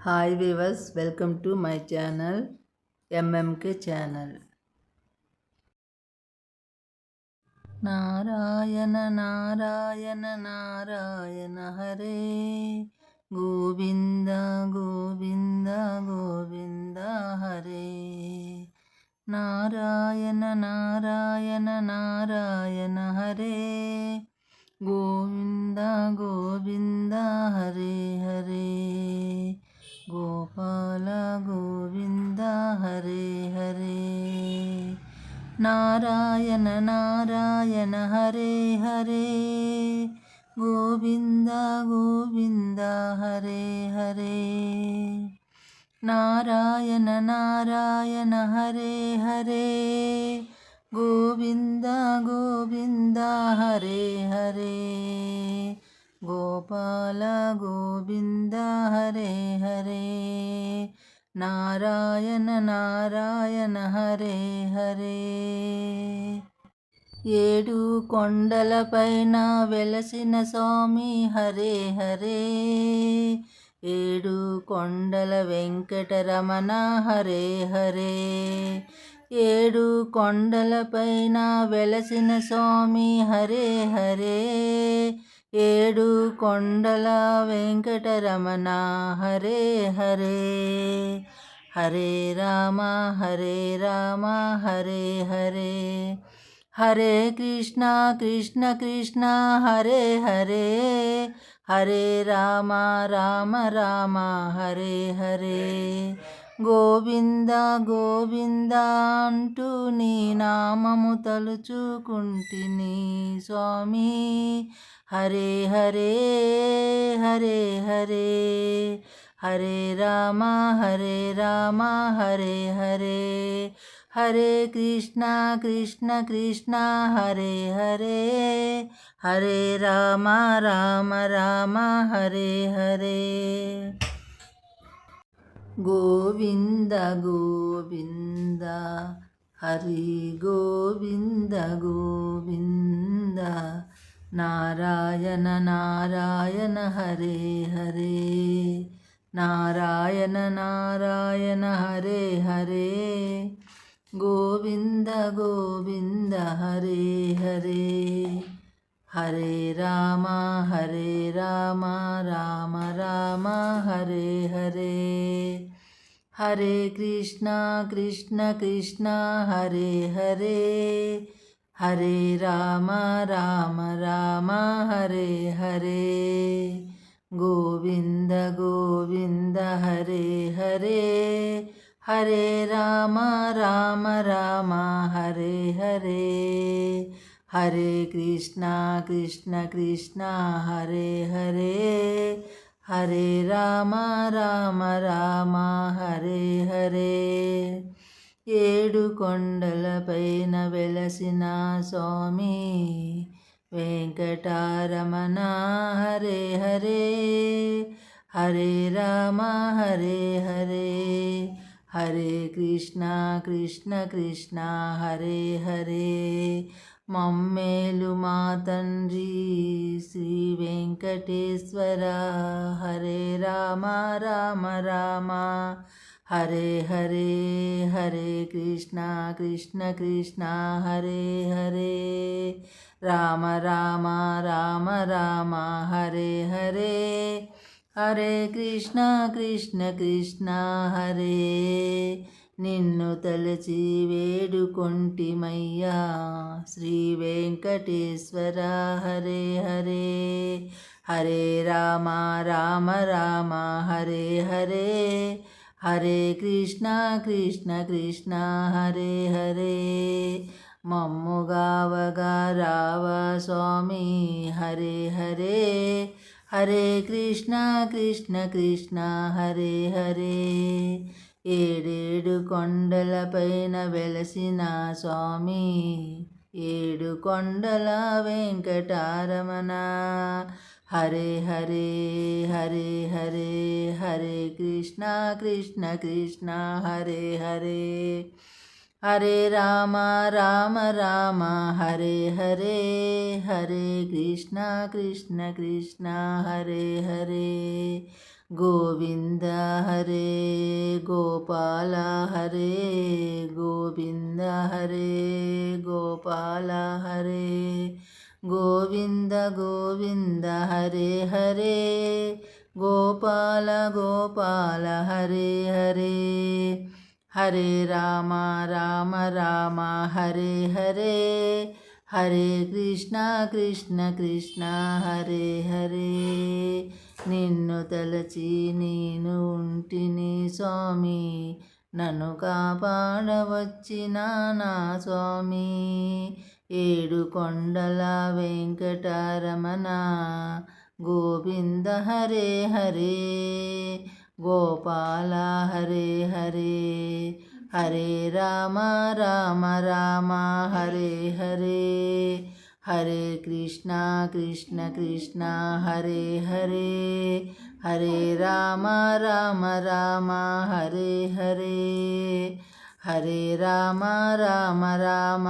Hi weavers, welcome to my channel MMK channel. Narayana Narayana Narayana Hare Govinda Govinda Govinda Hare. Narayana Narayana Narayana Hare Govinda Govinda Hare Hare. Gopala Govinda Hare Hare. Narayana Narayana Hare Hare Govinda Govinda Hare Hare. Narayana Narayana Hare Hare Govinda Govinda Hare Hare. Gopala Govinda Hare Hare. Narayana Narayana Hare Hare. ఏడు కొండలపైన వెలసిన స్వామి హరే హరే. ఏడు కొండల వెంకటరమణ హరే హరే. ఏడు కొండలపైన వెలసిన స్వామి హరే హరే. ఏడు కొండల వెంకటరమణ హరే హరే. హరే రామ హరే రామ హరే హరే. హరే కృష్ణ కృష్ణ కృష్ణ హరే హరే. హరే రామ రామ రామ హరే హరే. గోవింద గోవింద అంటూ నీ నామము తలుచుకుంటిని స్వామి హరే హరే. హరే హరే. హరే రామ హరే రామ హరే హరే. హరే కృష్ణ కృష్ణ కృష్ణ హరే హరే. హరే రామ రామ రామ హరే హరే. గోవింద గోవింద హరి గోవింద గోవింద. నారాయణ నారాయణ హరే హరే. నారాయణ నారాయణ హరే హరే. గోవింద గోవింద హరే హరే. హరే రామ హరే రామ రామ రామ హరే హరే. హరే కృష్ణ కృష్ణ కృష్ణ హరే హరే. హరే రామ రామ రామ హరే హరే. గోవింద గోవింద హరే హరే. హరే రామ రామ రామ హరే హరే. హరే కృష్ణ కృష్ణ కృష్ణ హరే హరే. హరే రామ రామ రామ హరే హరే. ఏడు కొండలపైన వెలసిన స్వామి వెంకటరమణ హరే హరే. హరే రామ హరే హరే. హరే కృష్ణ కృష్ణ కృష్ణ హరే హరే. మమ్మేలు మా తండ్రి శ్రీ వెంకటేశ్వర హరే రామ రామ రామ హరే హరే. హరే కృష్ణ కృష్ణ కృష్ణ హరే హరే. రామ రామ రామ రామ హరే హరే. హరే కృష్ణ కృష్ణ కృష్ణ హరే. నిన్ను తలచి వేడుకొంటిమయ్యా శ్రీ వెంకటేశ్వర హరే హరే. హరే రామ రామ రామ హరే హరే. హరే కృష్ణ కృష్ణ కృష్ణ హరే హరే. మమ్ముగావగా రావ స్వామి హరే హరే. హరే కృష్ణ కృష్ణ కృష్ణ హరే హరే. ఏడేడు కొండలపైన వెలసిన స్వామి ఏడు కొండల వెంకటరమణ హరే హరే. హరే హరే. హరే కృష్ణ కృష్ణ కృష్ణ హరే హరే. హరే రామ రామ రామ హరే హరే. హరే కృష్ణ కృష్ణ కృష్ణ హరే హరే. గోవింద హరే గోపాల హరే గోవింద హరే గోపాల హరే గోవింద గోవింద హరే హరే గోపాల గోపాల హరే హరే హరే రామ రామ రామ హరే హరే హరే కృష్ణ కృష్ణ కృష్ణ హరే హరే నిన్ను తలచి నేను ఉంటిని స్వామి నన్ను కాపాడవచ్చిన నా స్వామి ఏడు కొండల వెంకటరమణ గోవింద హరే హరే గోపాల హరే హరే హరే రామ రామ రామ హరే హరే హరే కృష్ణ కృష్ణ కృష్ణ హరే హరే హరే రామ రామ రామ హరే హరే హరే రామ రామ రామ